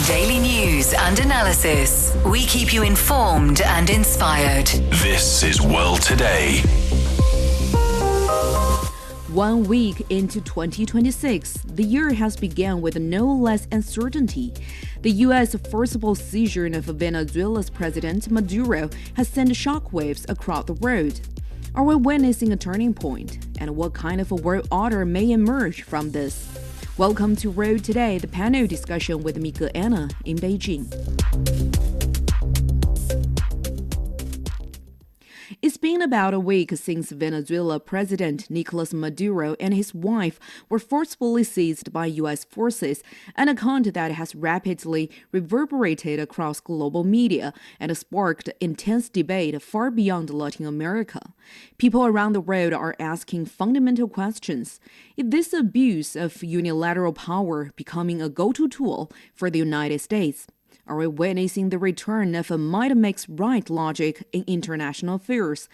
Daily news and analysis. We keep you informed and inspired. This is World Today. 1 week into 2026, the year has begun with no less uncertainty. The U.S. forcible seizure of Venezuela's President Maduro has sent shockwaves across the world. Are we witnessing a turning point? And what kind of a world order may emerge from this? Welcome to World Today, the panel discussion with me, Anna, in Beijing. It's been about a week since Venezuela President Nicolas Maduro and his wife were forcibly seized by U.S. forces, an account that has rapidly reverberated across global media and sparked intense debate far beyond Latin America. People around the world are asking fundamental questions. Is this abuse of unilateral power becoming a go-to tool for the United States? Are we witnessing the return of a might makes right logic in international affairs?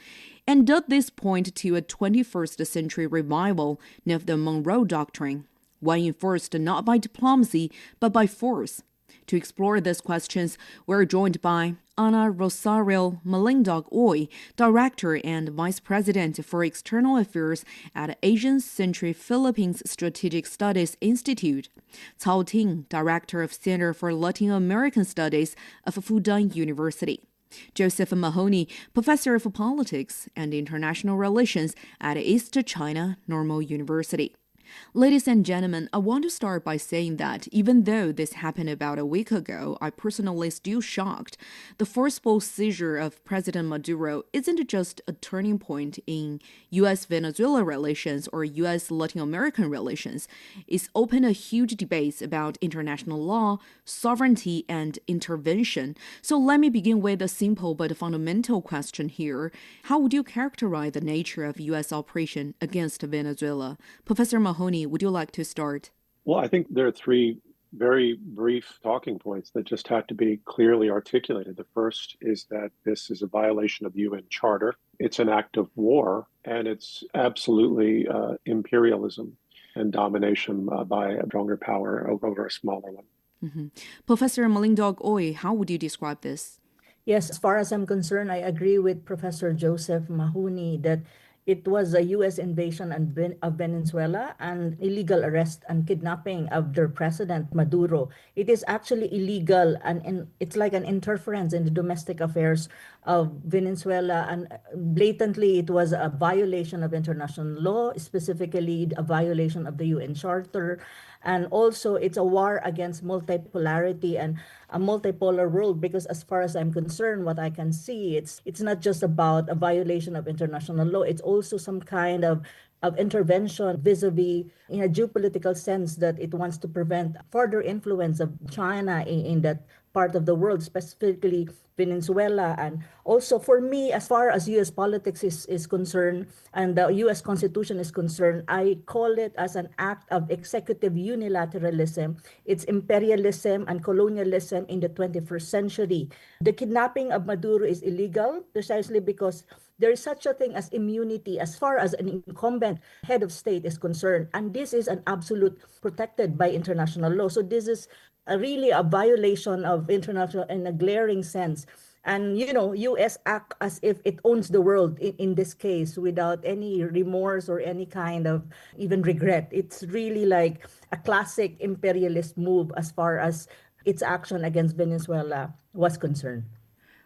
And does this point to a 21st century revival of the Monroe Doctrine, one enforced not by diplomacy but by force? To explore these questions, we're joined by Anna Rosario Malindog-Uy, Director and Vice President for External Affairs at Asian Century Philippines Strategic Studies Institute, Cao Ting, Director of Center for Latin American Studies of Fudan University, Josef Mahoney, Professor of Politics and International Relations at East China Normal University. Ladies and gentlemen, I want to start by saying that even though this happened about a week ago, I personally still shocked. The forcible seizure of President Maduro isn't just a turning point in U.S.-Venezuela relations or U.S.-Latin American relations. It's opened a huge debate about international law, sovereignty, and intervention. So let me begin with a simple but fundamental question here. How would you characterize the nature of U.S. operation against Venezuela? Professor Mahoney, would you like to start? Well, I think there are three very brief talking points that just have to be clearly articulated. The first is that this is a violation of the UN Charter. It's an act of war, and it's absolutely imperialism and domination by a stronger power over a smaller one. Mm-hmm. Professor Malindog-Uy, how would you describe this? Yes, as far as I'm concerned, I agree with Professor Josef Mahoney that it was a U.S. invasion of Venezuela and illegal arrest and kidnapping of their president, Maduro. It is actually illegal and it's like an interference in the domestic affairs of Venezuela. And blatantly, it was a violation of international law, specifically a violation of the UN Charter. And also, it's a war against multipolarity and a multipolar world, because as far as I'm concerned, what I can see, it's not just about a violation of international law. It's also some kind of intervention vis-a-vis in a geopolitical sense that it wants to prevent further influence of China in that part of the world, specifically Venezuela. And also for me, as far as U.S. politics is concerned and the U.S. Constitution is concerned, I call it as an act of executive unilateralism. It's imperialism and colonialism in the 21st century. The kidnapping of Maduro is illegal precisely because there is such a thing as immunity as far as an incumbent head of state is concerned. And this is an absolute protected by international law. So this is really a violation of international in a glaring sense. And, U.S. act as if it owns the world in this case without any remorse or any kind of even regret. It's really like a classic imperialist move as far as its action against Venezuela was concerned.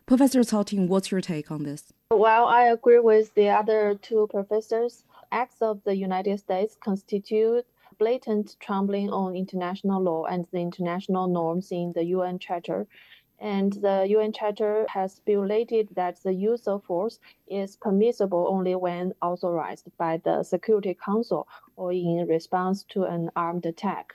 Professor Cao Ting, what's your take on this? Well, I agree with the other two professors. Acts of the United States constitute blatant trampling on international law and the international norms in the UN Charter. And the UN Charter has stipulated that the use of force is permissible only when authorized by the Security Council or in response to an armed attack.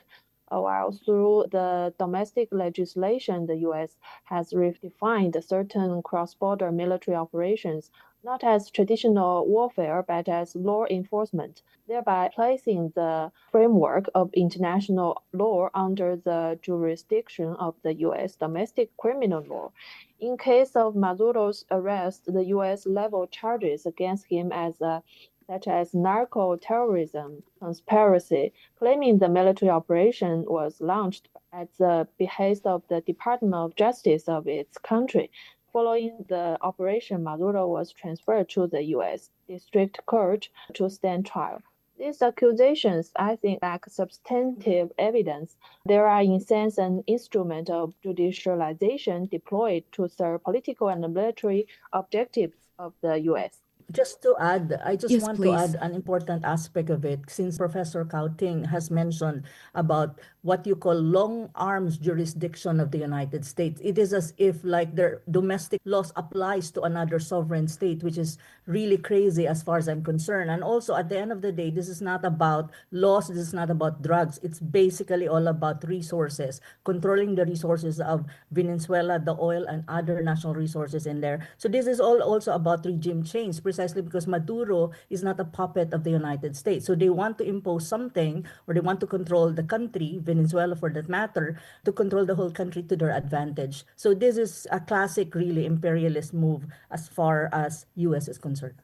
While through the domestic legislation, the U.S. has redefined certain cross-border military operations not as traditional warfare, but as law enforcement, thereby placing the framework of international law under the jurisdiction of the U.S. domestic criminal law. In case of Maduro's arrest, the U.S. leveled charges against him as a such as narco-terrorism conspiracy, claiming the military operation was launched at the behest of the Department of Justice of its country. Following the operation, Maduro was transferred to the U.S. District Court to stand trial. These accusations, I think, lack substantive evidence. They are, in a sense, an instrument of judicialization deployed to serve political and military objectives of the U.S. Just to add, I just Yes, want to please. add an important aspect of it, since Professor Cao Ting has mentioned about what you call long arms jurisdiction of the United States. It is as if like their domestic laws applies to another sovereign state, which is really crazy as far as I'm concerned. And also at the end of the day, this is not about laws, this is not about drugs. It's basically all about resources, controlling the resources of Venezuela, the oil and other national resources in there. So this is all also about regime change, precisely because Maduro is not a puppet of the United States. So they want to impose something, or they want to control the country, Venezuela for that matter, to control the whole country to their advantage. So this is a classic, really imperialist move as far as US is concerned.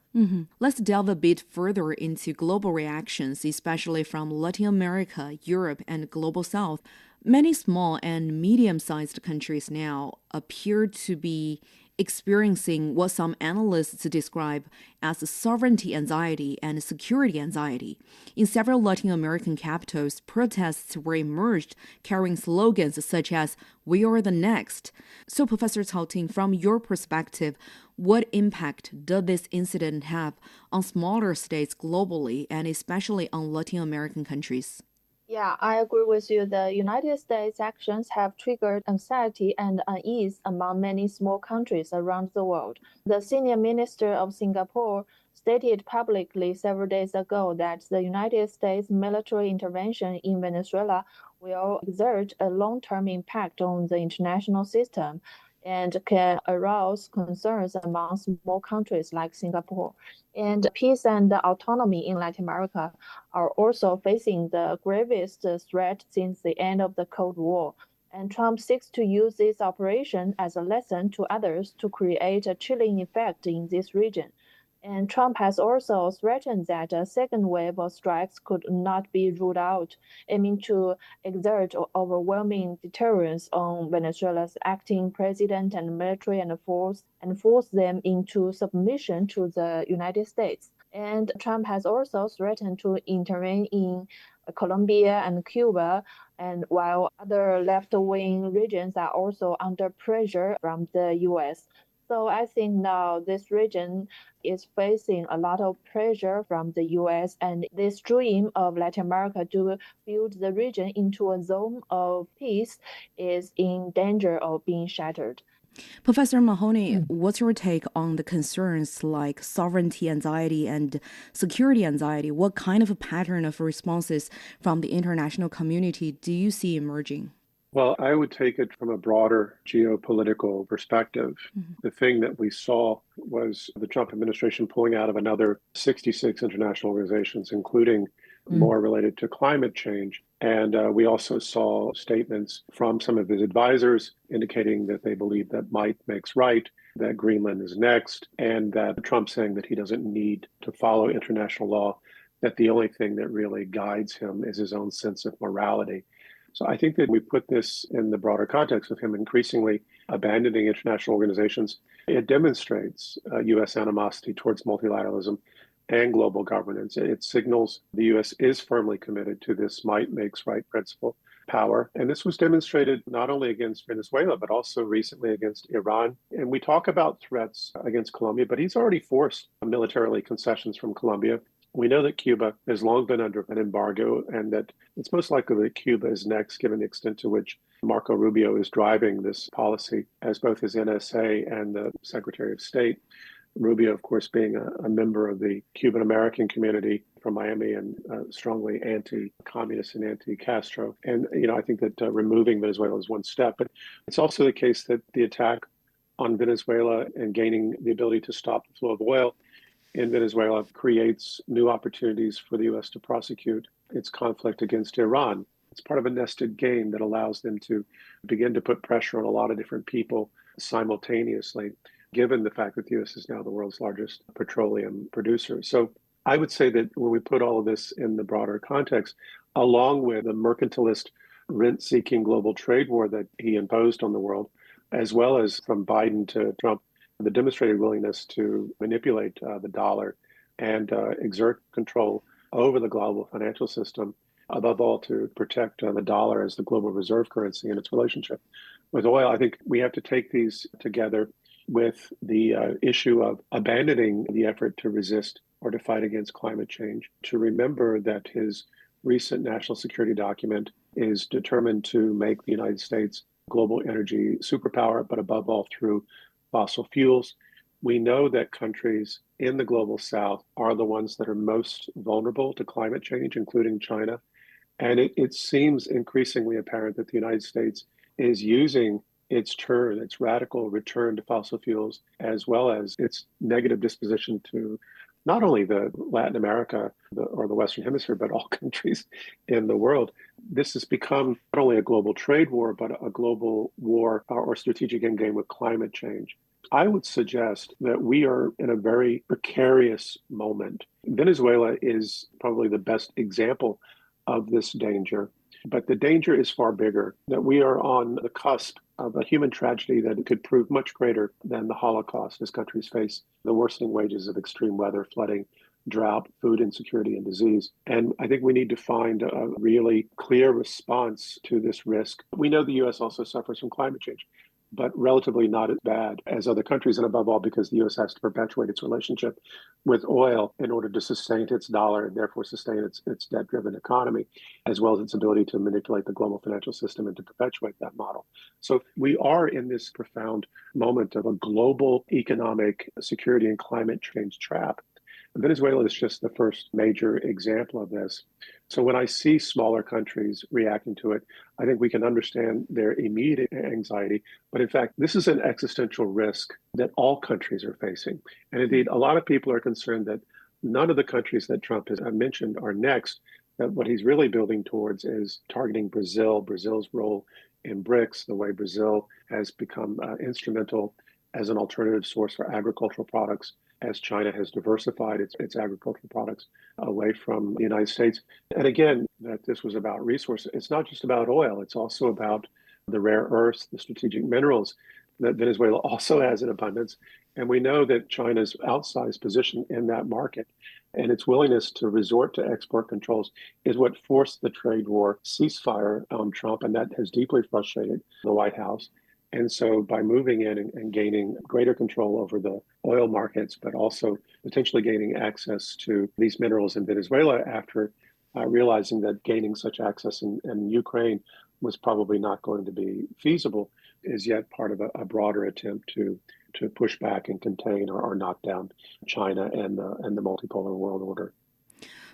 Let's delve a bit further into global reactions, especially from Latin America, Europe, and Global South. Many small and medium-sized countries now appear to be experiencing what some analysts describe as sovereignty anxiety and security anxiety. In several Latin American capitals, protests were emerged carrying slogans such as "We are the next." So, Professor Cao Ting, from your perspective, what impact does this incident have on smaller states globally and especially on Latin American countries? Yeah, I agree with you. The United States actions have triggered anxiety and unease among many small countries around the world. The senior minister of Singapore stated publicly several days ago that the United States military intervention in Venezuela will exert a long-term impact on the international system and can arouse concerns among small countries like Singapore. And peace and autonomy in Latin America are also facing the gravest threat since the end of the Cold War. And Trump seeks to use this operation as a lesson to others to create a chilling effect in this region. And Trump has also threatened that a second wave of strikes could not be ruled out, aiming to exert overwhelming deterrence on Venezuela's acting president and military and force them into submission to the United States. And Trump has also threatened to intervene in Colombia and Cuba, and while other left-wing regions are also under pressure from the U.S. So I think now this region is facing a lot of pressure from the U.S. and this dream of Latin America to build the region into a zone of peace is in danger of being shattered. Professor Mahoney, what's your take on the concerns like sovereignty anxiety and security anxiety? What kind of a pattern of responses from the international community do you see emerging? Well, I would take it from a broader geopolitical perspective. The thing that we saw was the Trump administration pulling out of another 66 international organizations, including more related to climate change. And we also saw statements from some of his advisors indicating that they believe that might makes right, that Greenland is next, and that Trump saying that he doesn't need to follow international law, that the only thing that really guides him is his own sense of morality. So I think that we put this in the broader context of him increasingly abandoning international organizations. It demonstrates U.S. animosity towards multilateralism and global governance. It signals the U.S. is firmly committed to this might makes right principle power. And this was demonstrated not only against Venezuela, but also recently against Iran. And we talk about threats against Colombia, but he's already forced militarily concessions from Colombia. We know that Cuba has long been under an embargo and that it's most likely that Cuba is next, given the extent to which Marco Rubio is driving this policy as both his NSA and the Secretary of State. Rubio, of course, being a member of the Cuban American community from Miami and strongly anti-communist and anti-Castro. And, I think that removing Venezuela is one step. But it's also the case that the attack on Venezuela and gaining the ability to stop the flow of oil in Venezuela creates new opportunities for the U.S. to prosecute its conflict against Iran. It's part of a nested game that allows them to begin to put pressure on a lot of different people simultaneously, given the fact that the U.S. is now the world's largest petroleum producer. So I would say that when we put all of this in the broader context, along with the mercantilist, rent-seeking global trade war that he imposed on the world, as well as from Biden to Trump, the demonstrated willingness to manipulate the dollar and exert control over the global financial system, above all to protect the dollar as the global reserve currency and its relationship with oil. I think we have to take these together with the issue of abandoning the effort to resist or to fight against climate change, to remember that his recent national security document is determined to make the United States global energy superpower, but above all through fossil fuels. We know that countries in the global south are the ones that are most vulnerable to climate change, including China. And it seems increasingly apparent that the United States is using its radical return to fossil fuels, as well as its negative disposition to not only the Latin America or the Western Hemisphere, but all countries in the world. This has become not only a global trade war, but a global war or strategic endgame with climate change. I would suggest that we are in a very precarious moment. Venezuela is probably the best example of this danger, but the danger is far bigger, that we are on the cusp of a human tragedy that could prove much greater than the Holocaust as countries face the worsening wages of extreme weather, flooding, drought, food insecurity, and disease. And I think we need to find a really clear response to this risk. We know the U.S. also suffers from climate change, but relatively not as bad as other countries, and above all, because the U.S. has to perpetuate its relationship with oil in order to sustain its dollar and therefore sustain its debt-driven economy, as well as its ability to manipulate the global financial system and to perpetuate that model. So we are in this profound moment of a global economic security and climate change trap. Venezuela is just the first major example of this. So when I see smaller countries reacting to it, I think we can understand their immediate anxiety. But in fact, this is an existential risk that all countries are facing. And indeed, a lot of people are concerned that none of the countries that Trump has mentioned are next, that what he's really building towards is targeting Brazil's role in BRICS, the way Brazil has become instrumental as an alternative source for agricultural products, as China has diversified its agricultural products away from the United States. And again, that this was about resources. It's not just about oil. It's also about the rare earths, the strategic minerals that Venezuela also has in abundance. And we know that China's outsized position in that market and its willingness to resort to export controls is what forced the trade war ceasefire on Trump, and that has deeply frustrated the White House. And so by moving in and gaining greater control over the oil markets, but also potentially gaining access to these minerals in Venezuela after realizing that gaining such access in Ukraine was probably not going to be feasible, is yet part of a broader attempt to push back and contain or knock down China and the multipolar world order.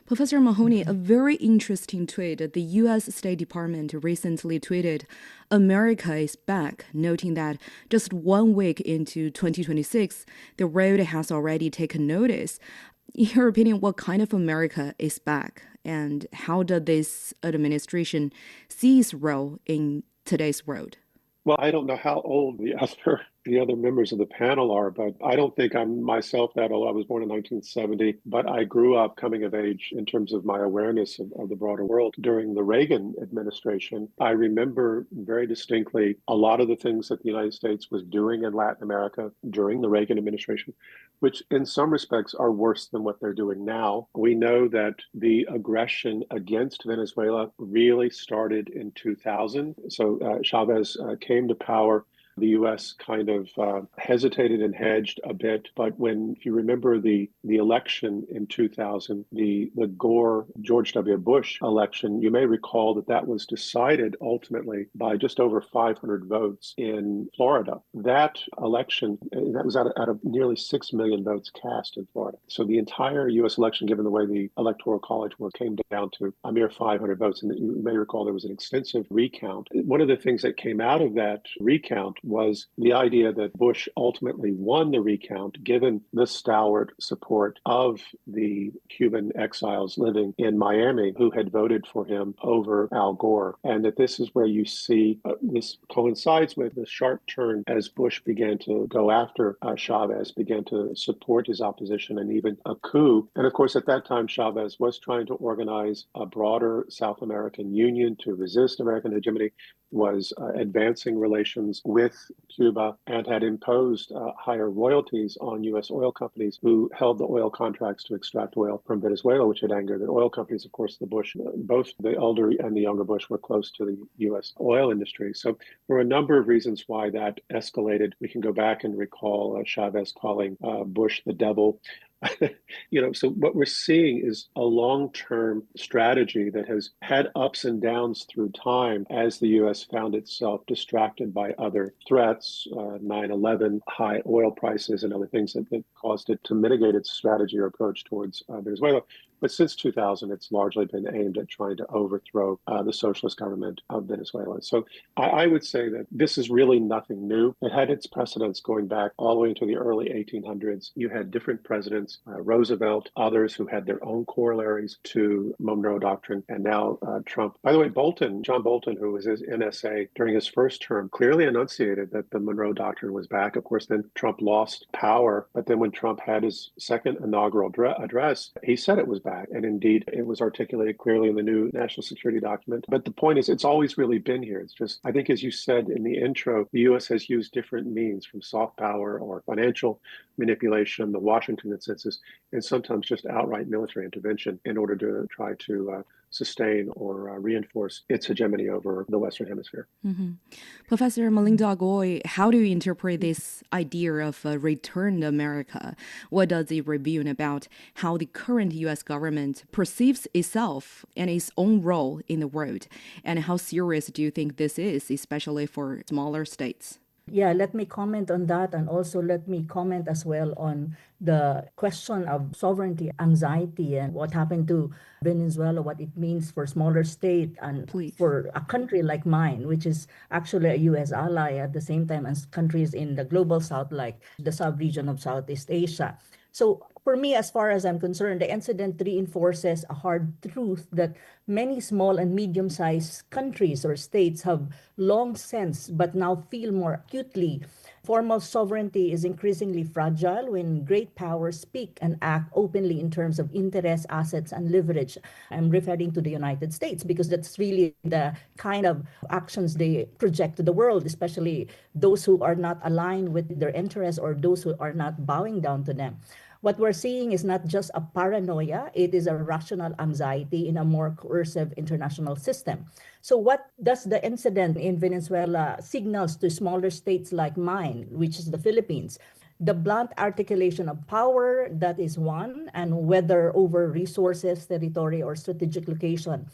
Professor Mahoney, a very interesting tweet. The U.S. State Department recently tweeted, "America is back," noting that just 1 week into 2026, the road has already taken notice. In your opinion, what kind of America is back? And how does this administration see its role in today's world? Well, I don't know how old the other members of the panel are, but I don't think I'm myself that old. I was born in 1970, but I grew up coming of age in terms of my awareness of the broader world during the Reagan administration. I remember very distinctly a lot of the things that the United States was doing in Latin America during the Reagan administration, which in some respects are worse than what they're doing now. We know that the aggression against Venezuela really started in 2000. So Chavez came to power. The U.S. kind of hesitated and hedged a bit, but if you remember the election in 2000, the George W. Bush election, you may recall that was decided ultimately by just over 500 votes in Florida. That election, that was out of nearly 6 million votes cast in Florida. So the entire U.S. election, given the way the Electoral College worked, came down to a mere 500 votes. And you may recall there was an extensive recount. One of the things that came out of that recount was the idea that Bush ultimately won the recount given the stalwart support of the Cuban exiles living in Miami who had voted for him over Al Gore. And that this is where you see this coincides with the sharp turn as Bush began to go after Chavez, began to support his opposition and even a coup. And of course, at that time, Chavez was trying to organize a broader South American union to resist American hegemony, was advancing relations with Cuba, and had imposed higher royalties on U.S. oil companies who held the oil contracts to extract oil from Venezuela, which had angered the oil companies. Of course, the Bush, both the elder and the younger Bush were close to the U.S. oil industry. So there were a number of reasons why that escalated. We can go back and recall Chavez calling Bush the devil. So what we're seeing is a long-term strategy that has had ups and downs through time as the U.S. found itself distracted by other threats, 9/11, high oil prices, and other things that caused it to mitigate its strategy or approach towards Venezuela. But since 2000, it's largely been aimed at trying to overthrow the socialist government of Venezuela. So I would say that this is really nothing new. It had its precedents going back all the way into the early 1800s. You had different presidents, Roosevelt, others who had their own corollaries to Monroe Doctrine, and now Trump. By the way, John Bolton, who was his NSA during his first term, clearly enunciated that the Monroe Doctrine was back. Of course, then Trump lost power. But then when Trump had his second inaugural address, he said it was back. And indeed, it was articulated clearly in the new national security document. But the point is, it's always really been here. It's just, I think, as you said in the intro, the U.S. has used different means from soft power or financial manipulation, the Washington consensus, and sometimes just outright military intervention in order to try to sustain or reinforce its hegemony over the Western Hemisphere. Mm-hmm. Professor Malindog-Uy, how do you interpret this idea of a return to America? What does it reveal about how the current U.S. government perceives itself and its own role in the world? And how serious do you think this is, especially for smaller states? Yeah, let me comment on that, and also let me comment as well on the question of sovereignty anxiety and what happened to Venezuela, what it means for smaller state and for a country like mine, which is actually a U.S. ally at the same time as countries in the global south, like the sub-region of Southeast Asia. So for me, as far as I'm concerned, the incident reinforces a hard truth that many small and medium-sized countries or states have long sensed but now feel more acutely. Formal sovereignty is increasingly fragile when great powers speak and act openly in terms of interest, assets, and leverage. I'm referring to the United States because that's really the kind of actions they project to the world, especially those who are not aligned with their interests or those who are not bowing down to them. What we're seeing is not just a paranoia, it is a rational anxiety in a more coercive international system. So what does the incident in Venezuela signals to smaller states like mine, which is the Philippines? The blunt articulation of power, that is one, and whether over resources, territory, or strategic location.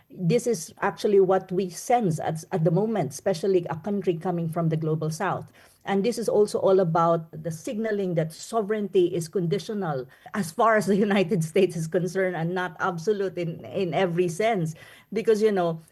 This is actually what we sense at the moment, especially a country coming from the global south. And this is also all about the signaling that sovereignty is conditional as far as the United States is concerned and not absolute in every sense. Because,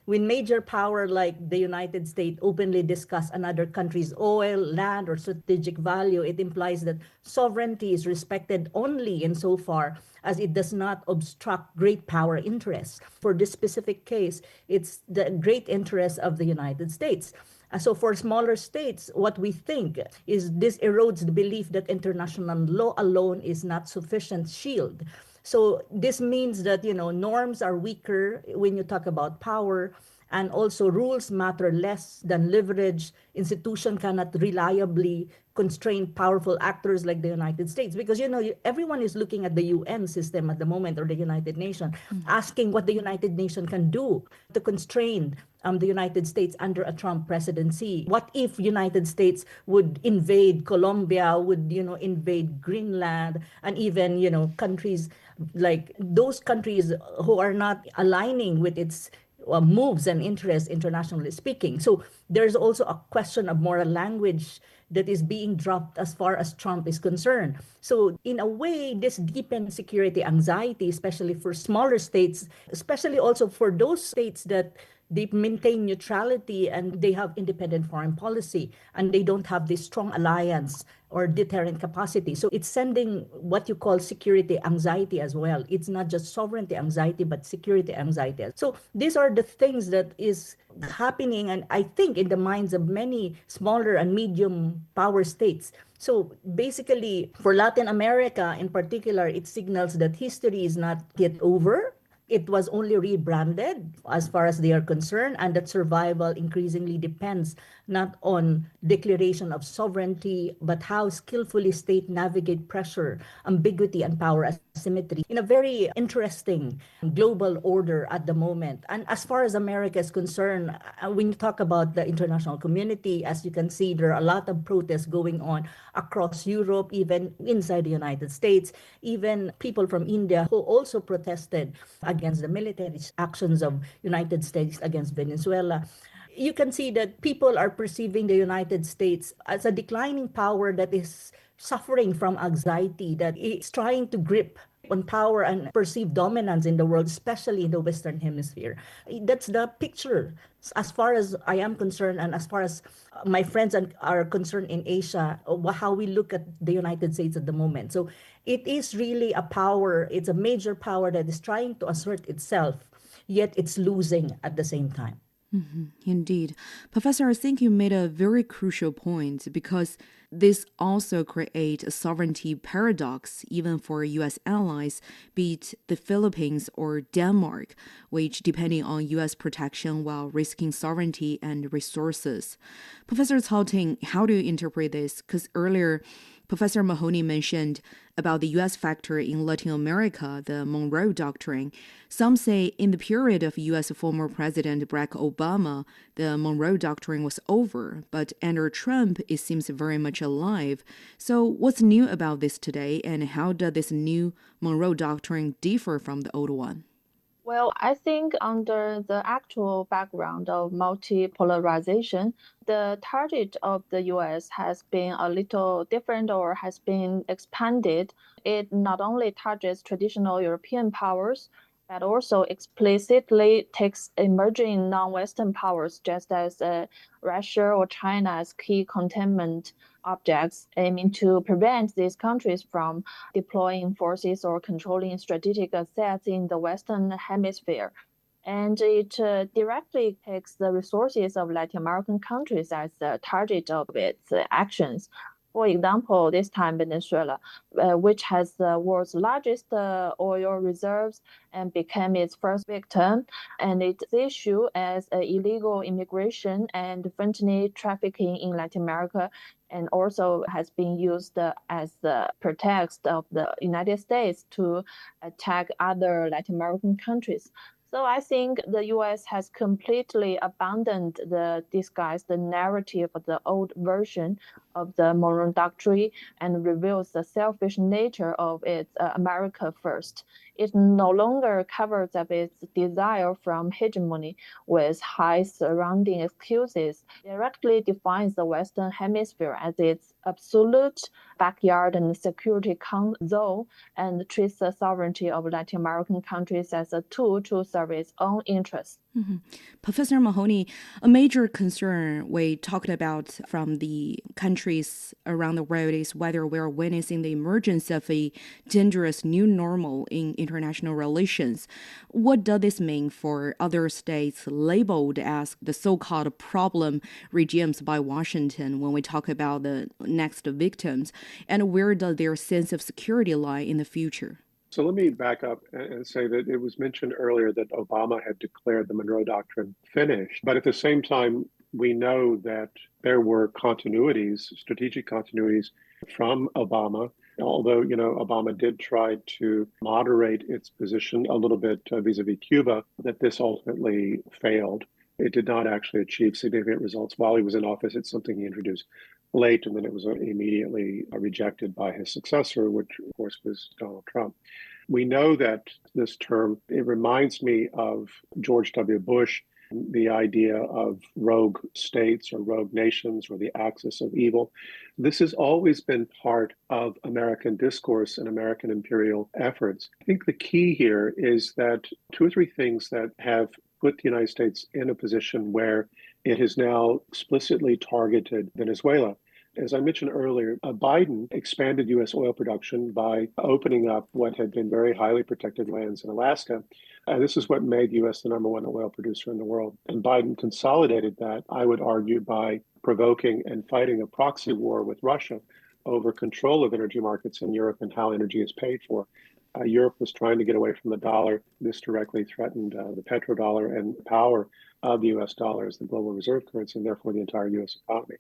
when major power like the United States openly discuss another country's oil, land, or strategic value, it implies that sovereignty is respected only insofar as it does not obstruct great power interests. For this specific case, it's the great interest of the United States. So for smaller states, what we think is this erodes the belief that international law alone is not sufficient shield. So this means that, norms are weaker when you talk about power, and also rules matter less than leverage. Institution cannot reliably constrain powerful actors like the United States, because everyone is looking at the UN system at the moment, or the United Nations, asking what the United Nations can do to constrain the United States under a Trump presidency. What if United States would invade Colombia, would invade Greenland, and even countries like those countries who are not aligning with its moves and interests internationally speaking. So there's also a question of moral language that is being dropped as far as Trump is concerned. So in a way, this deepens security anxiety, especially for smaller states, especially also for those states that They maintain neutrality and they have independent foreign policy, and they don't have this strong alliance or deterrent capacity. So it's sending what you call security anxiety as well. It's not just sovereignty anxiety, but security anxiety. So these are the things that is happening, and I think in the minds of many smaller and medium power states. So basically, for Latin America in particular, it signals that history is not yet over. It was only rebranded as far as they are concerned, and that survival increasingly depends not on declaration of sovereignty, but how skillfully state navigate pressure, ambiguity, and power asymmetry in a very interesting global order at the moment. And as far as America is concerned, when you talk about the international community, as you can see, there are a lot of protests going on across Europe, even inside the United States, even people from India who also protested against the military actions of United States against Venezuela. You can see that people are perceiving the United States as a declining power that is suffering from anxiety, that is trying to grip on power and perceive dominance in the world, especially in the Western Hemisphere. That's the picture as far as I am concerned, and as far as my friends are concerned in Asia, how we look at the United States at the moment. So it is really a power, it's a major power that is trying to assert itself, yet it's losing at the same time. Indeed. Professor, I think you made a very crucial point, because this also creates a sovereignty paradox even for U.S. allies, be it the Philippines or Denmark, which depending on U.S. protection while risking sovereignty and resources. Professor Cao Ting, how do you interpret this? Because earlier, Professor Mahoney mentioned about the U.S. factor in Latin America, the Monroe Doctrine. Some say in the period of U.S. former President Barack Obama, the Monroe Doctrine was over, but under Trump, it seems very much alive. So what's new about this today, and how does this new Monroe Doctrine differ from the old one? Well, I think under the actual background of multipolarization, the target of the US has been a little different or has been expanded. It not only targets traditional European powers, but also explicitly takes emerging non-Western powers, just as Russia or China as key containment objects, aiming to prevent these countries from deploying forces or controlling strategic assets in the Western Hemisphere. And it directly takes the resources of Latin American countries as the target of its actions. For example, this time Venezuela, which has the world's largest oil reserves and became its first victim, and its issue as illegal immigration and fentanyl trafficking in Latin America, and also has been used as the pretext of the United States to attack other Latin American countries. So I think the U.S. has completely abandoned the disguised narrative of the old version of the Monroe Doctrine and reveals the selfish nature of its America first. It no longer covers up its desire from hegemony with high surrounding excuses, directly defines the Western Hemisphere as its absolute backyard and security zone, and treats the sovereignty of Latin American countries as a tool to serve its own interests. Professor Mahoney, a major concern we talked about from the countries around the world is whether we're witnessing the emergence of a dangerous new normal in international relations. What does this mean for other states labeled as the so-called problem regimes by Washington when we talk about the next victims? And where does their sense of security lie in the future? So let me back up and say that it was mentioned earlier that Obama had declared the Monroe Doctrine finished. But at the same time, we know that there were continuities, strategic continuities from Obama, although, Obama did try to moderate its position a little bit vis-a-vis Cuba, that this ultimately failed. It did not actually achieve significant results while he was in office. It's something he introduced late, and then it was immediately rejected by his successor, which of course was Donald Trump. We know that this term, it reminds me of George W. Bush, the idea of rogue states or rogue nations or the axis of evil. This has always been part of American discourse and American imperial efforts. I think the key here is that two or three things that have put the United States in a position where it has now explicitly targeted Venezuela. As I mentioned earlier, Biden expanded U.S. oil production by opening up what had been very highly protected lands in Alaska. And this is what made the U.S. the number one oil producer in the world. And Biden consolidated that, I would argue, by provoking and fighting a proxy war with Russia over control of energy markets in Europe and how energy is paid for. Europe was trying to get away from the dollar. This directly threatened the petrodollar and the power of the U.S. dollar as the global reserve currency, and therefore the entire U.S. economy.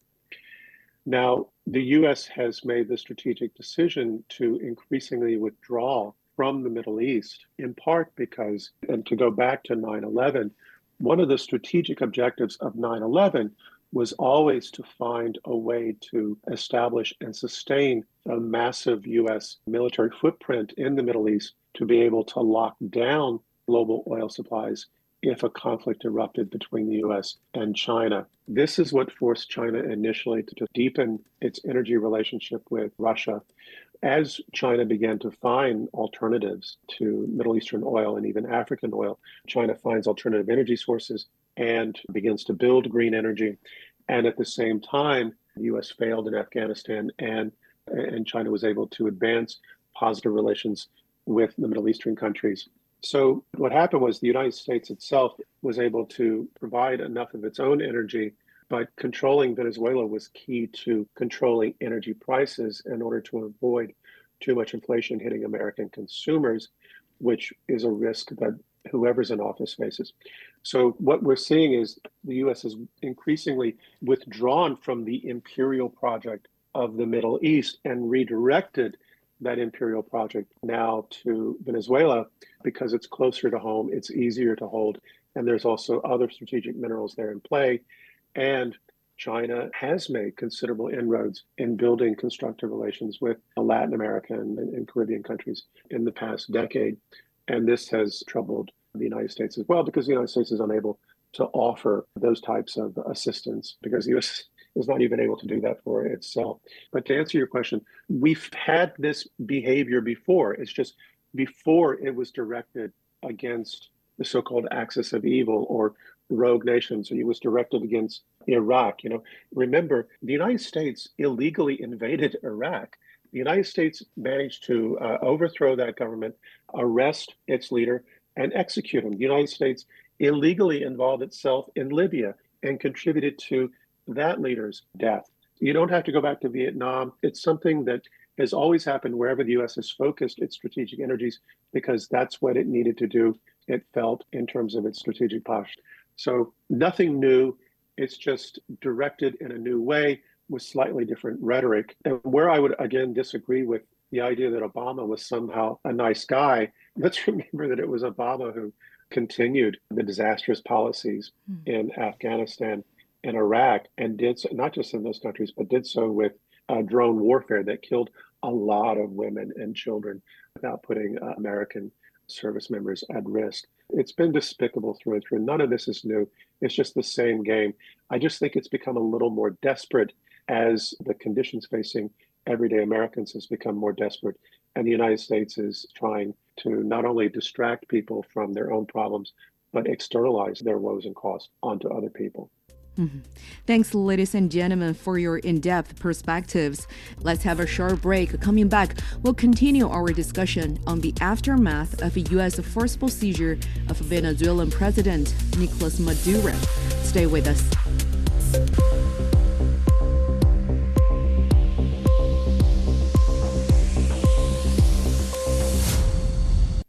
Now, the U.S. has made the strategic decision to increasingly withdraw from the Middle East, in part because, and to go back to 9/11, one of the strategic objectives of 9/11 was always to find a way to establish and sustain a massive U.S. military footprint in the Middle East to be able to lock down global oil supplies if a conflict erupted between the U.S. and China. This is what forced China initially to deepen its energy relationship with Russia. As China began to find alternatives to Middle Eastern oil and even African oil, China finds alternative energy sources and begins to build green energy. And at the same time, the U.S. failed in Afghanistan, and China was able to advance positive relations with the Middle Eastern countries. So what happened was the United States itself was able to provide enough of its own energy, but controlling Venezuela was key to controlling energy prices in order to avoid too much inflation hitting American consumers, which is a risk that whoever's in office faces. So what we're seeing is the U.S. is increasingly withdrawn from the imperial project of the Middle East and redirected that imperial project now to Venezuela because it's closer to home, it's easier to hold, and there's also other strategic minerals there in play. And China has made considerable inroads in building constructive relations with Latin American and Caribbean countries in the past decade. And this has troubled the United States as well because the United States is unable to offer those types of assistance because the U.S. is not even able to do that for itself. But to answer your question, we've had this behavior before. It's just before it was directed against the so-called axis of evil or rogue nations. It was directed against Iraq. Remember, the United States illegally invaded Iraq. The United States managed to overthrow that government, arrest its leader, and execute him. The United States illegally involved itself in Libya and contributed to that leader's death. You don't have to go back to Vietnam. It's something that has always happened wherever the U.S. has focused its strategic energies because that's what it needed to do, it felt, in terms of its strategic posture. So nothing new. It's just directed in a new way with slightly different rhetoric. And where I would, again, disagree with the idea that Obama was somehow a nice guy, let's remember that it was Obama who continued the disastrous policies in Afghanistan and Iraq and did so, not just in those countries, but did so with drone warfare that killed a lot of women and children without putting American service members at risk. It's been despicable through and through. None of this is new. It's just the same game. I just think it's become a little more desperate as the conditions facing everyday Americans has become more desperate. And the United States is trying to not only distract people from their own problems, but externalize their woes and costs onto other people. Mm-hmm. Thanks, ladies and gentlemen, for your in-depth perspectives. Let's have a short break. Coming back, we'll continue our discussion on the aftermath of a U.S. forcible seizure of Venezuelan President Nicolas Maduro. Stay with us.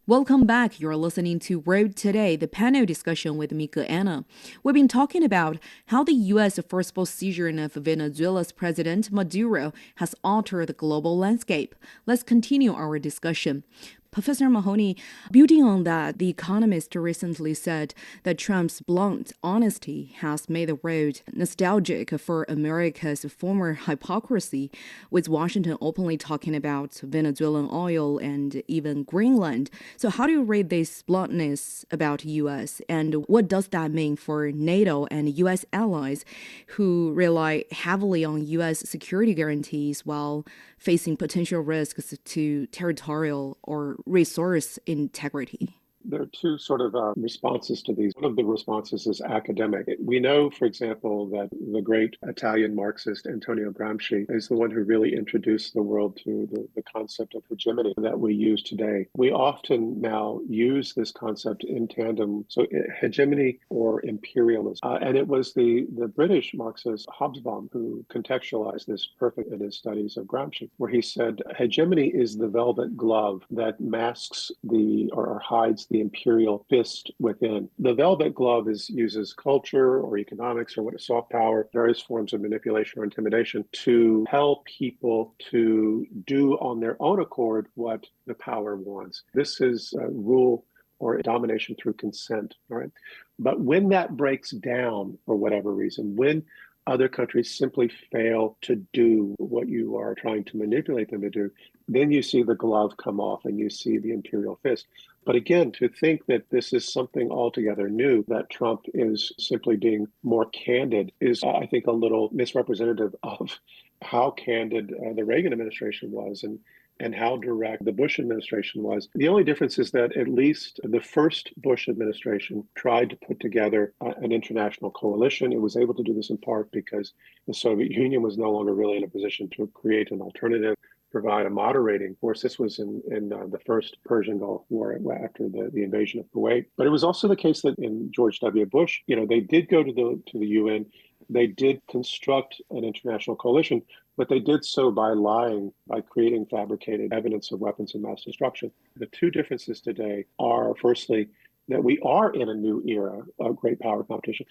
Welcome back. You're listening to Road Today, the panel discussion with Mika Anna. We've been talking about how the U.S. forcible seizure of Venezuela's President Maduro has altered the global landscape. Let's continue our discussion. Professor Mahoney, building on that, The Economist recently said that Trump's blunt honesty has made the road nostalgic for America's former hypocrisy, with Washington openly talking about Venezuelan oil and even Greenland. So how do you rate this bluntness about U.S., and what does that mean for NATO and U.S. allies who rely heavily on U.S. security guarantees while facing potential risks to territorial or resource integrity? There are two sort of responses to these. One of the responses is academic. We know, for example, that the great Italian Marxist Antonio Gramsci is the one who really introduced the world to the concept of hegemony that we use today. We often now use this concept in tandem. So hegemony or imperialism. And it was the British Marxist Hobsbawm who contextualized this perfect in his studies of Gramsci, where he said hegemony is the velvet glove that masks or hides the imperial fist within. The velvet glove uses culture or economics or soft power, various forms of manipulation or intimidation to tell people to do on their own accord what the power wants. This is rule or domination through consent, all right? But when that breaks down for whatever reason, when other countries simply fail to do what you are trying to manipulate them to do, then you see the glove come off and you see the imperial fist. But again, to think that this is something altogether new, that Trump is simply being more candid is, I think, a little misrepresentative of how candid the Reagan administration was and how direct the Bush administration was. The only difference is that at least the first Bush administration tried to put together an international coalition. It was able to do this in part because the Soviet Union was no longer really in a position to create an alternative, provide a moderating force. This was in the first Persian Gulf War after the invasion of Kuwait. But it was also the case that in George W. Bush, they did go to the UN. They did construct an international coalition, but they did so by lying, by creating fabricated evidence of weapons of mass destruction. The two differences today are, firstly, that we are in a new era of great power competition.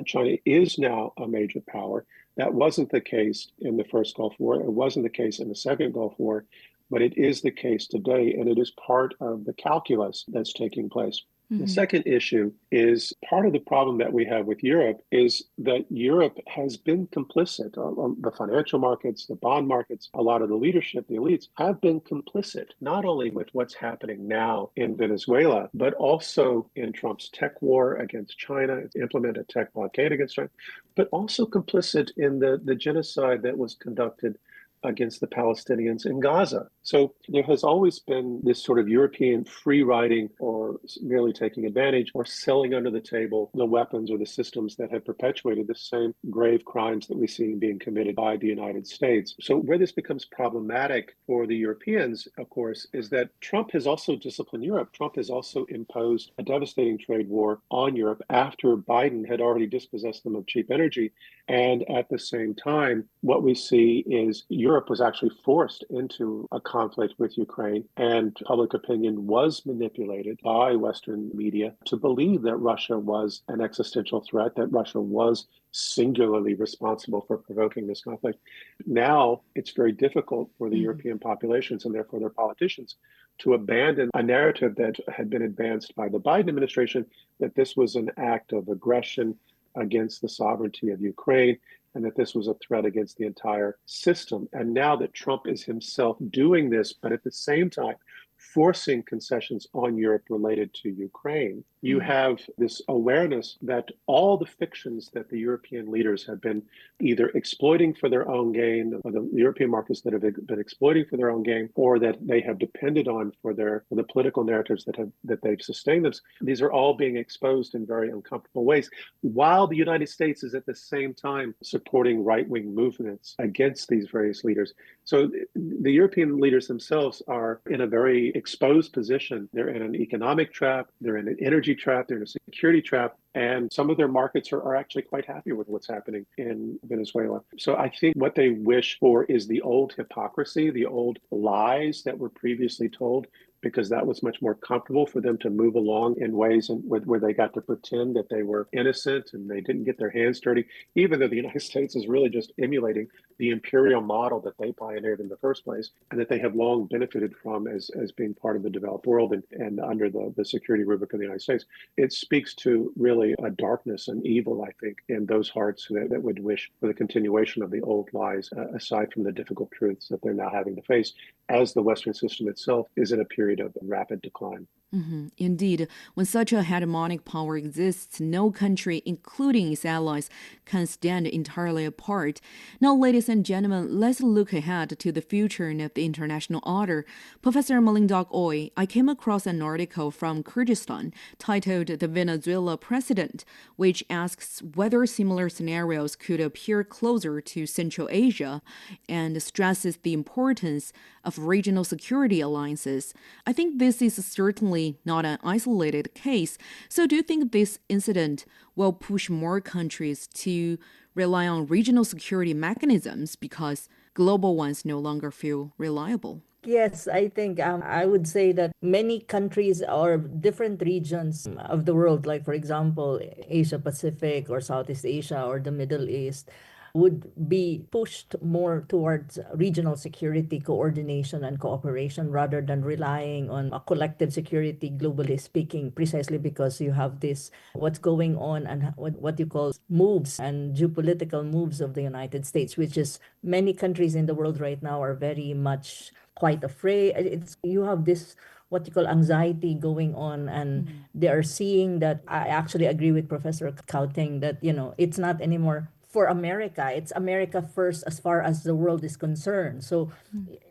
China is now a major power. That wasn't the case in the first Gulf War. It wasn't the case in the second Gulf War, but it is the case today, and it is part of the calculus that's taking place. The second issue is part of the problem that we have with Europe is that Europe has been complicit. The financial markets, the bond markets, a lot of the leadership, the elites have been complicit, not only with what's happening now in Venezuela, but also in Trump's tech war against China, implemented tech blockade against China, but also complicit in the genocide that was conducted against the Palestinians in Gaza. So there has always been this sort of European free riding or merely taking advantage or selling under the table the weapons or the systems that have perpetuated the same grave crimes that we see being committed by the United States. So where this becomes problematic for the Europeans, of course, is that Trump has also disciplined Europe. Trump has also imposed a devastating trade war on Europe after Biden had already dispossessed them of cheap energy. And at the same time, what we see is Europe was actually forced into a conflict with Ukraine, and public opinion was manipulated by Western media to believe that Russia was an existential threat, that Russia was singularly responsible for provoking this conflict. Now it's very difficult for the European populations and therefore their politicians to abandon a narrative that had been advanced by the Biden administration, that this was an act of aggression against the sovereignty of Ukraine, and that this was a threat against the entire system. And now that Trump is himself doing this, but at the same time forcing concessions on Europe related to Ukraine, you have this awareness that all the fictions that the European leaders have been either exploiting for their own gain, or the European markets that have been exploiting for their own gain, or that they have depended on for the political narratives that they've sustained them. These are all being exposed in very uncomfortable ways, while the United States is at the same time supporting right-wing movements against these various leaders. So the European leaders themselves are in a very exposed position. They're in an economic trap, they're in an energy trap, they're in a security trap, and some of their markets are actually quite happy with what's happening in Venezuela. So I think what they wish for is the old hypocrisy, the old lies that were previously told, because that was much more comfortable for them to move along in ways where they got to pretend that they were innocent and they didn't get their hands dirty, even though the United States is really just emulating the imperial model that they pioneered in the first place and that they have long benefited from as being part of the developed world and under the security rubric of the United States. It speaks to really a darkness and evil, I think, in those hearts that would wish for the continuation of the old lies, aside from the difficult truths that they're now having to face, as the Western system itself is in a period of rapid decline. Indeed, when such a hegemonic power exists, no country, including its allies, can stand entirely apart. Now, ladies and gentlemen, let's look ahead to the future of the international order. Professor Malindog-Uy, I came across an article from Kyrgyzstan titled The Venezuela Precedent, which asks whether similar scenarios could appear closer to Central Asia and stresses the importance of regional security alliances. I think this is certainly not an isolated case. So do you think this incident will push more countries to rely on regional security mechanisms because global ones no longer feel reliable? Yes, I think I would say that many countries or different regions of the world, like for example, Asia Pacific or Southeast Asia or the Middle East, would be pushed more towards regional security coordination and cooperation rather than relying on a collective security, globally speaking, precisely because you have this what's going on and what you call moves and geopolitical moves of the United States, which is many countries in the world right now are very much quite afraid. You have this what you call anxiety going on, and they are seeing that. I actually agree with Professor Cao Ting that it's not anymore for America. It's America first as far as the world is concerned. So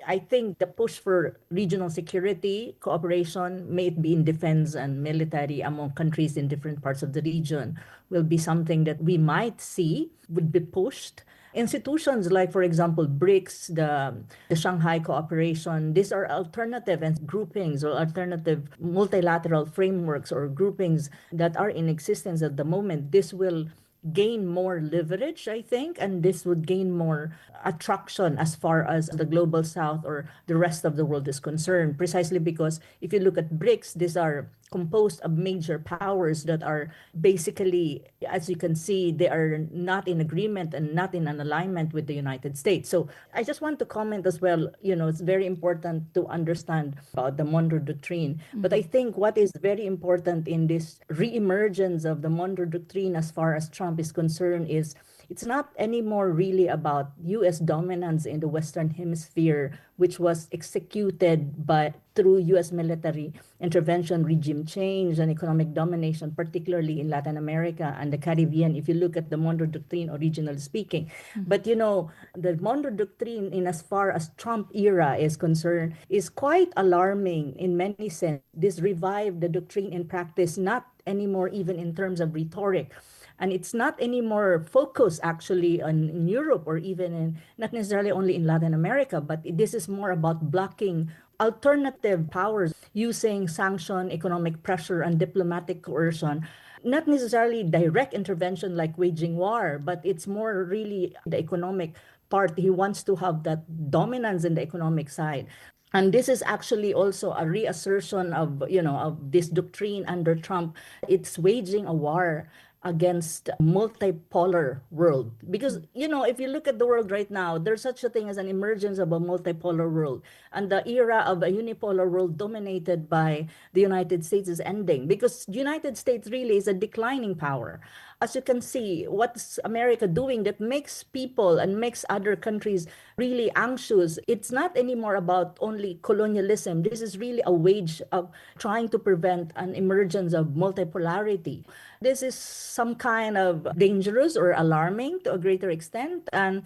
I think the push for regional security cooperation, may it be in defense and military among countries in different parts of the region, will be something that we might see would be pushed. Institutions like, for example, BRICS, the Shanghai Cooperation, these are alternative and groupings or alternative multilateral frameworks or groupings that are in existence at the moment. This will gain more leverage, I think, and this would gain more attraction as far as the global south or the rest of the world is concerned, precisely because if you look at BRICS, these are composed of major powers that are basically, as you can see, they are not in agreement and not in an alignment with the United States. So I just want to comment as well, it's very important to understand about the Monroe Doctrine. But I think what is very important in this reemergence of the Monroe Doctrine as far as Trump is concerned is it's not anymore really about U.S. dominance in the Western Hemisphere, which was executed through U.S. military intervention, regime change, and economic domination, particularly in Latin America and the Caribbean, if you look at the Monroe Doctrine, originally speaking. But, the Monroe Doctrine, in as far as Trump era is concerned, is quite alarming in many sense. This revived the doctrine in practice, not anymore even in terms of rhetoric. And it's not anymore focused actually in Europe or even not necessarily only in Latin America, but this is more about blocking alternative powers using sanction, economic pressure, and diplomatic coercion. Not necessarily direct intervention like waging war, but it's more really the economic part. He wants to have that dominance in the economic side. And this is actually also a reassertion of this doctrine under Trump. It's waging a war against multipolar world, because if you look at the world right now, there's such a thing as an emergence of a multipolar world, and the era of a unipolar world dominated by the United States is ending, because the United States really is a declining power. As you can see, what's America doing that makes people and makes other countries really anxious? It's not anymore about only colonialism. This is really a wage of trying to prevent an emergence of multipolarity. This is some kind of dangerous or alarming to a greater extent. And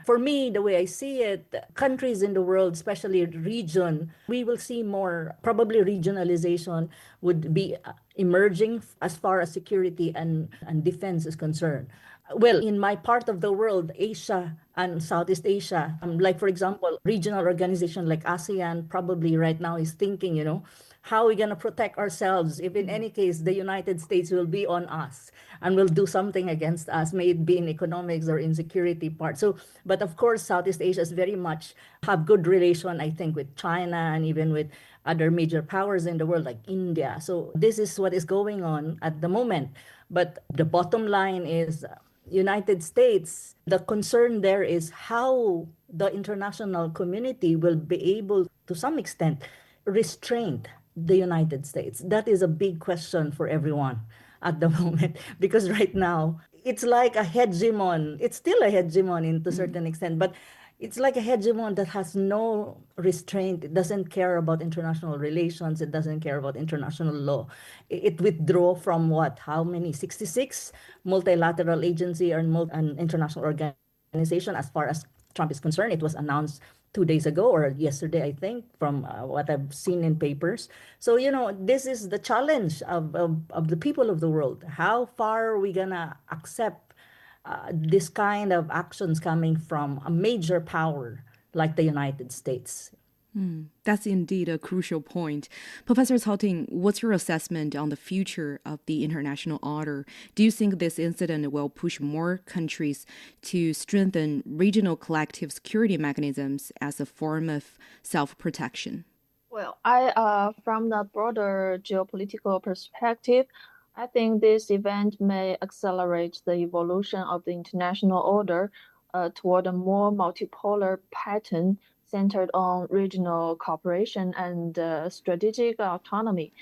for me, the way I see it, countries in the world, especially region, we will see more, probably regionalization would be emerging as far as security and defense is concerned. Well, in my part of the world, Asia and Southeast Asia, like for example, regional organization like ASEAN probably right now is thinking, how are we going to protect ourselves if in any case the United States will be on us and will do something against us, may it be in economics or in security part. So, but of course, Southeast Asia is very much have good relation, I think, with China and even with other major powers in the world like India. So this is what is going on at the moment. But the bottom line is United States, the concern there is how the international community will be able to some extent restrain the United States. That is a big question for everyone at the moment, because right now it's like a hegemon. It's still a hegemon in to a certain extent, but it's like a hegemon that has no restraint. It doesn't care about international relations. It doesn't care about international law. It withdrew from what? How many? 66 multilateral agency or an international organization as far as Trump is concerned. It was announced 2 days ago or yesterday, I think, from what I've seen in papers. So, this is the challenge of the people of the world. How far are we going to accept this kind of actions coming from a major power like the United States? That's indeed a crucial point. Professor Cao Ting, what's your assessment on the future of the international order? Do you think this incident will push more countries to strengthen regional collective security mechanisms as a form of self-protection? Well, from the broader geopolitical perspective, I think this event may accelerate the evolution of the international order toward a more multipolar pattern centered on regional cooperation and strategic autonomy.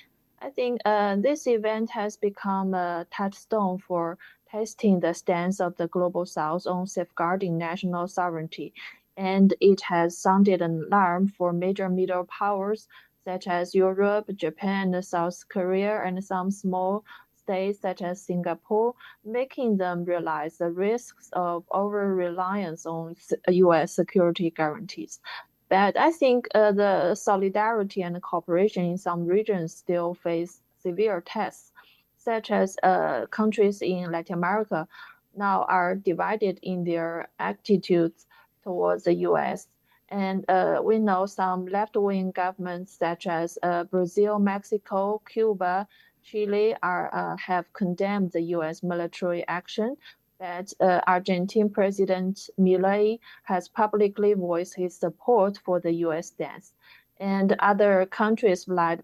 I think this event has become a touchstone for testing the stance of the Global South on safeguarding national sovereignty, and it has sounded an alarm for major middle powers such as Europe, Japan, South Korea, and some small states such as Singapore, making them realize the risks of over-reliance on U.S. security guarantees. But I think the solidarity and cooperation in some regions still face severe tests, such as countries in Latin America now are divided in their attitudes towards the U.S. And we know some left-wing governments such as Brazil, Mexico, Cuba, Chile have condemned the U.S. military action, but Argentine President Milei has publicly voiced his support for the U.S. stance. And other countries led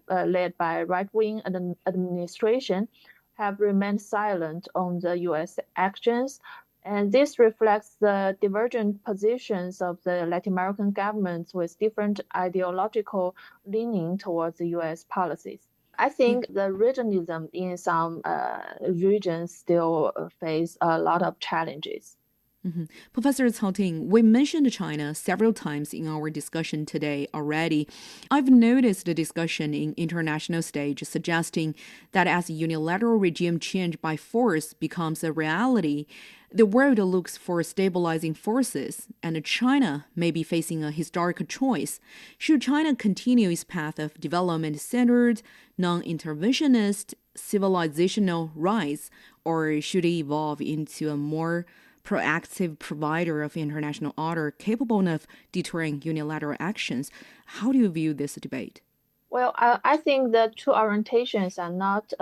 by right-wing administration have remained silent on the U.S. actions. And this reflects the divergent positions of the Latin American governments with different ideological leaning towards the U.S. policies. I think the regionalism in some regions still face a lot of challenges. Professor Cao Ting, we mentioned China several times in our discussion today already. I've noticed the discussion in international stage suggesting that as unilateral regime change by force becomes a reality, the world looks for stabilizing forces, and China may be facing a historic choice. Should China continue its path of development-centered, non-interventionist, civilizational rise, or should it evolve into a more proactive provider of international order capable of deterring unilateral actions? How do you view this debate? Well, I think the two orientations are not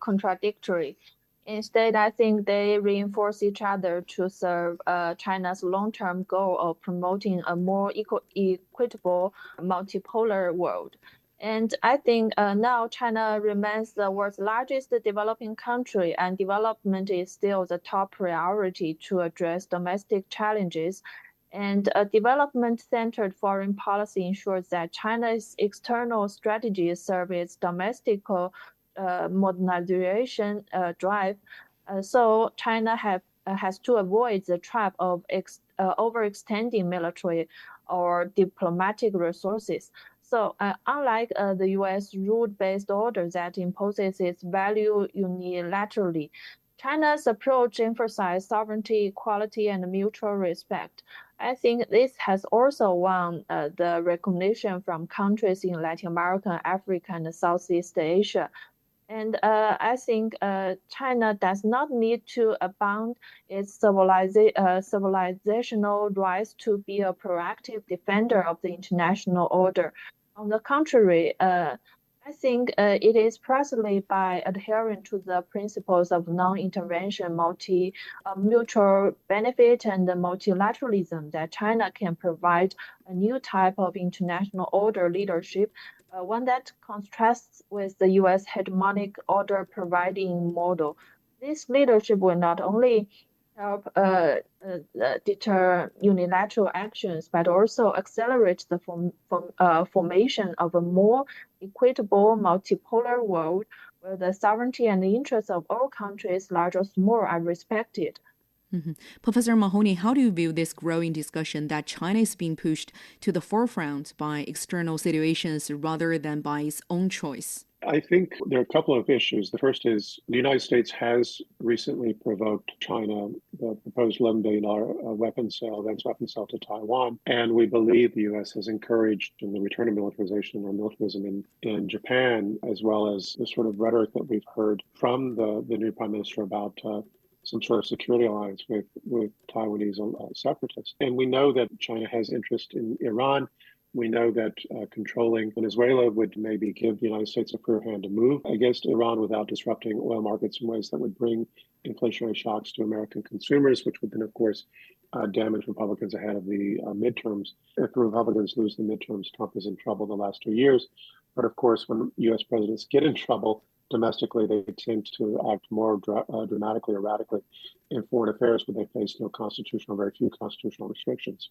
contradictory. Instead, I think they reinforce each other to serve China's long-term goal of promoting a more equitable, multipolar world. And I think now China remains the world's largest developing country, and development is still the top priority to address domestic challenges. And a development-centered foreign policy ensures that China's external strategies serve its domestic modernization drive. So China has to avoid the trap of overextending military or diplomatic resources. So unlike the U.S. rule-based order that imposes its value unilaterally, China's approach emphasizes sovereignty, equality, and mutual respect. I think this has also won the recognition from countries in Latin America, Africa, and Southeast Asia. And I think China does not need to abound its civilizational rights to be a proactive defender of the international order. On the contrary, I think it is precisely by adhering to the principles of non-intervention, mutual benefit, and multilateralism that China can provide a new type of international order leadership, one that contrasts with the U.S. hegemonic order providing model. This leadership will not only help deter unilateral actions, but also accelerate the formation of a more equitable, multipolar world where the sovereignty and the interests of all countries, large or small, are respected. Professor Mahoney, how do you view this growing discussion that China is being pushed to the forefront by external situations rather than by its own choice? I think there are a couple of issues. The first is the United States has recently provoked China, the proposed $11 billion weapons sale to Taiwan. And we believe the U.S. has encouraged the return of militarization or militarism in Japan, as well as the sort of rhetoric that we've heard from the new prime minister about some sort of security alliance with Taiwanese separatists. And we know that China has interest in Iran. We know that controlling Venezuela would maybe give the United States a clear hand to move against Iran without disrupting oil markets in ways that would bring inflationary shocks to American consumers, which would then, of course, damage Republicans ahead of the midterms. If the Republicans lose the midterms, Trump is in trouble the last 2 years. But of course, when U.S. presidents get in trouble domestically, they tend to act more dramatically or radically in foreign affairs where they face very few constitutional restrictions.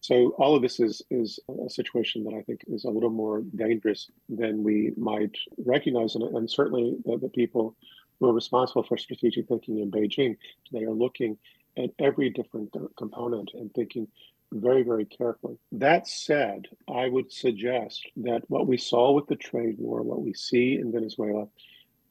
So all of this is a situation that I think is a little more dangerous than we might recognize. And certainly the people who are responsible for strategic thinking in Beijing, they are looking at every different component and thinking very, very carefully. That said, I would suggest that what we saw with the trade war, what we see in Venezuela,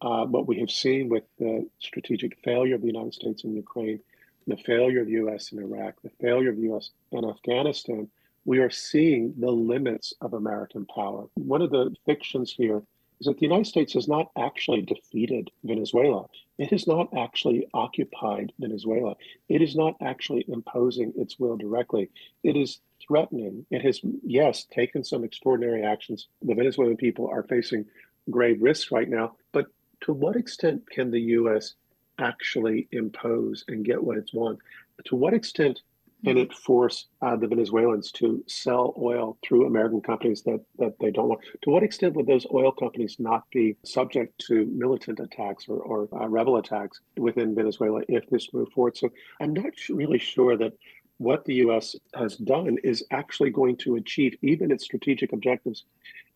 what we have seen with the strategic failure of the United States in Ukraine, the failure of the U.S. in Iraq, the failure of the U.S. in Afghanistan, we are seeing the limits of American power. One of the fictions here is that the United States has not actually defeated Venezuela. It has not actually occupied Venezuela. It is not actually imposing its will directly. It is threatening. It has, yes, taken some extraordinary actions. The Venezuelan people are facing grave risks right now, but to what extent can the U.S. actually impose and get what it wants? To what extent can it force the Venezuelans to sell oil through American companies that they don't want? To what extent would those oil companies not be subject to militant attacks or rebel attacks within Venezuela if this moved forward? So I'm not really sure that what the U.S. has done is actually going to achieve even its strategic objectives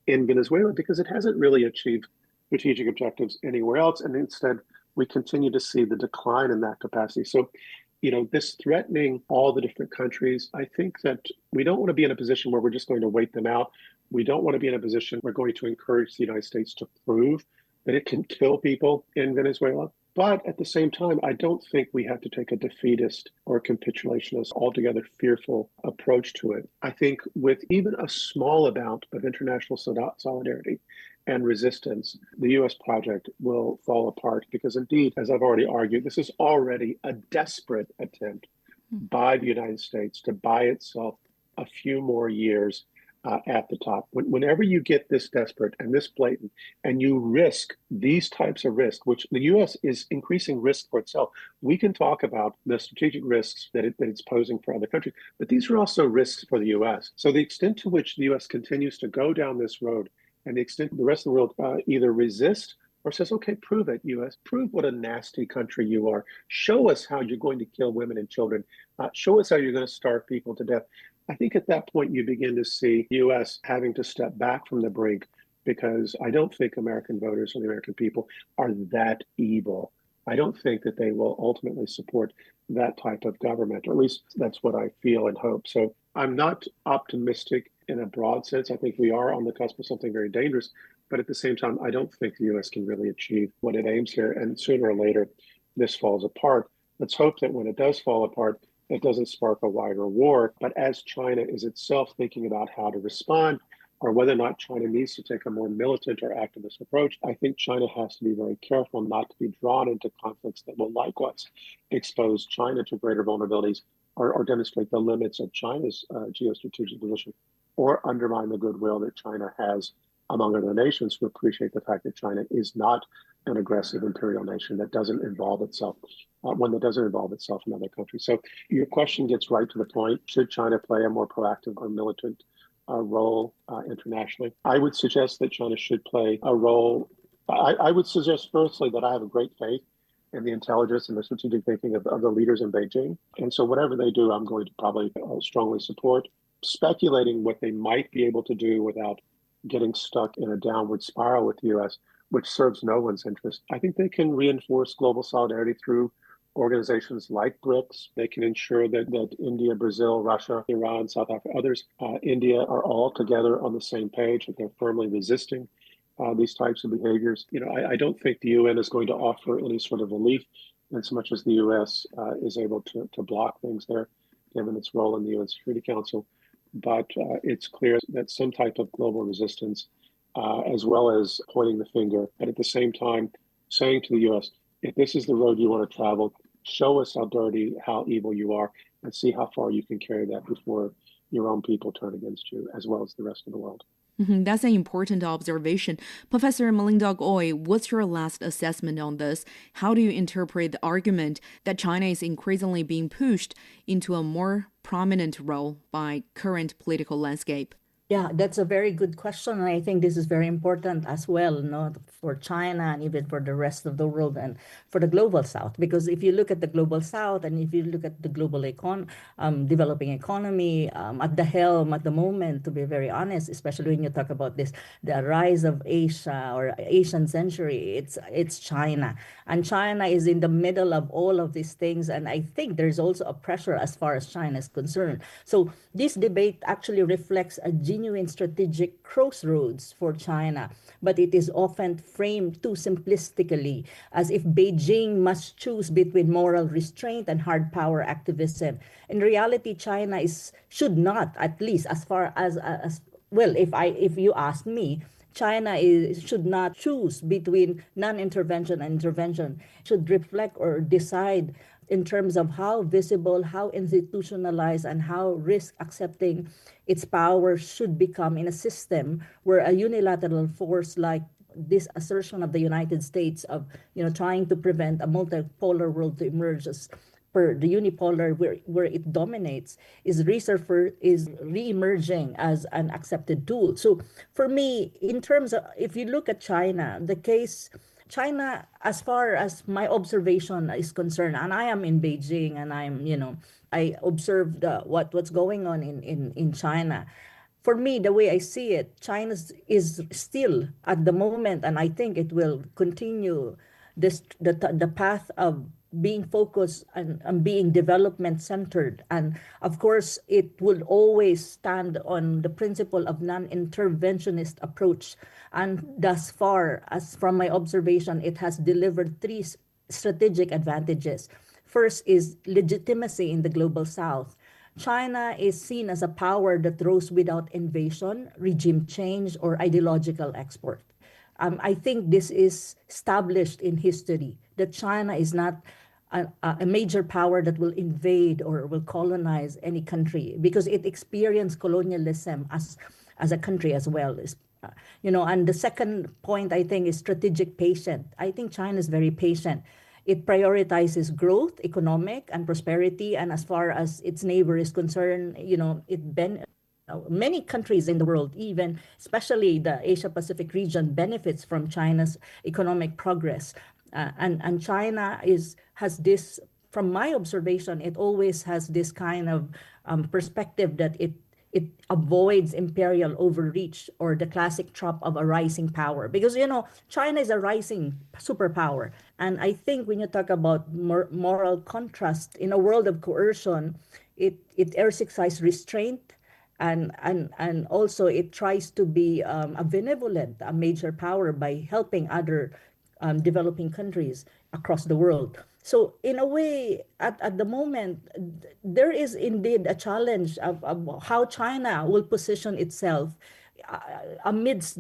in Venezuela, because it hasn't really achieved strategic objectives anywhere else. And instead, we continue to see the decline in that capacity. So, this threatening all the different countries, I think that we don't want to be in a position where we're just going to wait them out. We don't want to be in a position where we're going to encourage the United States to prove that it can kill people in Venezuela. But at the same time, I don't think we have to take a defeatist or capitulationist, altogether fearful approach to it. I think with even a small amount of international solidarity and resistance, the U.S. project will fall apart because indeed, as I've already argued, this is already a desperate attempt by the United States to buy itself a few more years at the top. Whenever you get this desperate and this blatant, and you risk these types of risks, which the U.S. is increasing risk for itself, we can talk about the strategic risks that it's posing for other countries, but these are also risks for the U.S. So the extent to which the U.S. continues to go down this road, and the extent the rest of the world either resist or says, okay, prove it, U.S. Prove what a nasty country you are. Show us how you're going to kill women and children. Show us how you're going to starve people to death. I think at that point you begin to see the U.S. having to step back from the brink, because I don't think American voters or the American people are that evil. I don't think that they will ultimately support that type of government, or at least that's what I feel and hope. So I'm not optimistic in a broad sense. I think we are on the cusp of something very dangerous, but at the same time, I don't think the U.S. can really achieve what it aims here. And sooner or later, this falls apart. Let's hope that when it does fall apart, it doesn't spark a wider war. But as China is itself thinking about how to respond, or whether or not China needs to take a more militant or activist approach, I think China has to be very careful not to be drawn into conflicts that will likewise expose China to greater vulnerabilities, or demonstrate the limits of China's geostrategic position, or undermine the goodwill that China has among other nations who appreciate the fact that China is not an aggressive imperial nation that doesn't involve itself, one that doesn't involve itself in other countries. So your question gets right to the point. Should China play a more proactive or militant role internationally? I would suggest that China should play a role. I would suggest, firstly, that I have a great faith in the intelligence and the strategic thinking of the leaders in Beijing. And so whatever they do, I'm going to probably strongly support. Speculating what they might be able to do without getting stuck in a downward spiral with the U.S. which serves no one's interest. I think they can reinforce global solidarity through organizations like BRICS. They can ensure that India, Brazil, Russia, Iran, South Africa, others, India are all together on the same page, and they're firmly resisting these types of behaviors. I don't think the UN is going to offer any sort of relief in so much as the US is able to block things there, given its role in the UN Security Council. But it's clear that some type of global resistance, as well as pointing the finger, but at the same time saying to the US, if this is the road you want to travel, show us how dirty, how evil you are, and see how far you can carry that before your own people turn against you, as well as the rest of the world. That's an important observation. Professor Malindog-Uy, what's your last assessment on this? How do you interpret the argument that China is increasingly being pushed into a more prominent role by current political landscape? Yeah, that's a very good question. And I think this is very important as well, for China and even for the rest of the world and for the global South. Because if you look at the global South and if you look at the global developing economy at the helm at the moment, to be very honest, especially when you talk about the rise of Asia or Asian century, it's China. And China is in the middle of all of these things. And I think there's also a pressure as far as China is concerned. So this debate actually reflects a genuine strategic crossroads for China, but it is often framed too simplistically, as if Beijing must choose between moral restraint and hard power activism. In reality, China should not, at least as far as well, if you ask me, China should not choose between non-intervention and intervention. Should reflect or decide in terms of how visible, how institutionalized, and how risk-accepting its power should become in a system where a unilateral force like this assertion of the United States of trying to prevent a multipolar world to emerge as per the unipolar where it dominates is re-emerging as an accepted tool. So for me, in terms of, if you look at China, China, as far as my observation is concerned, and I am in Beijing and I observed what's going on in China. For me, the way I see it, China is still at the moment, and I think it will continue the path of being focused and being development centered. And of course, it will always stand on the principle of non-interventionist approach. And thus far, as from my observation, it has delivered three strategic advantages. First is legitimacy in the global South. China is seen as a power that rose without invasion, regime change, or ideological export. I think this is established in history, that China is not a major power that will invade or will colonize any country, because it experienced colonialism as a country as well. And the second point, I think, is strategic patient. I think China is very patient. It prioritizes growth, economic and prosperity, and as far as its neighbor is concerned, many countries in the world, even especially the Asia Pacific region, benefits from China's economic progress. And China has this, from my observation, it always has this kind of perspective that it avoids imperial overreach or the classic trap of a rising power, because China is a rising superpower. And I think when you talk about moral contrast in a world of coercion, it exercises restraint, and also it tries to be a benevolent, a major power by helping other developing countries across the world. So in a way, at the moment, there is indeed a challenge of how China will position itself amidst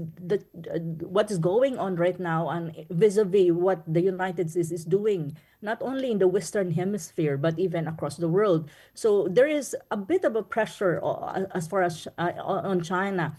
what is going on right now, and vis-a-vis what the United States is doing, not only in the Western Hemisphere, but even across the world. So there is a bit of a pressure as far as on China.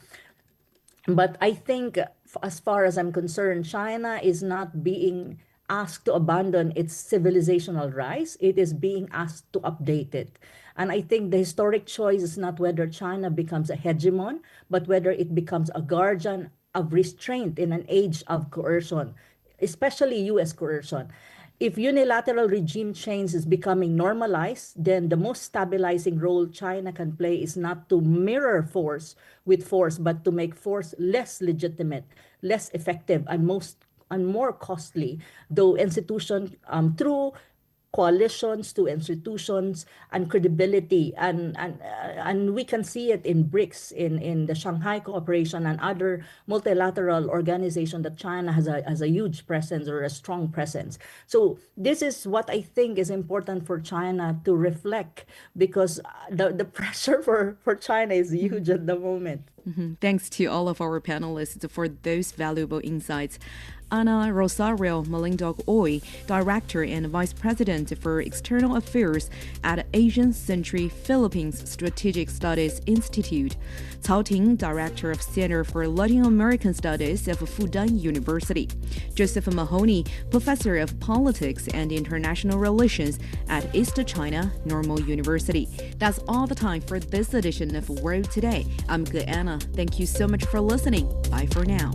But I think, as far as I'm concerned, China is not being asked to abandon its civilizational rise. It is being asked to update it. And I think the historic choice is not whether China becomes a hegemon, but whether it becomes a guardian of restraint in an age of coercion, especially U.S. coercion. If unilateral regime change is becoming normalized, then the most stabilizing role China can play is not to mirror force with force, but to make force less legitimate, less effective, and most and more costly, though institution through coalitions to institutions and credibility, and we can see it in BRICS, in the Shanghai Cooperation and other multilateral organizations that China has a huge presence or a strong presence. So this is what I think is important for China to reflect, because the pressure for China is huge at the moment. Thanks to all of our panelists for those valuable insights. Anna Rosario Malindog-Uy, Director and Vice President for External Affairs at Asian Century Philippines Strategic Studies Institute. Cao Ting, Director of Center for Latin American Studies of Fudan University. Josef Mahoney, Professor of Politics and International Relations at East China Normal University. That's all the time for this edition of World Today. I'm Anna. Thank you so much for listening. Bye for now.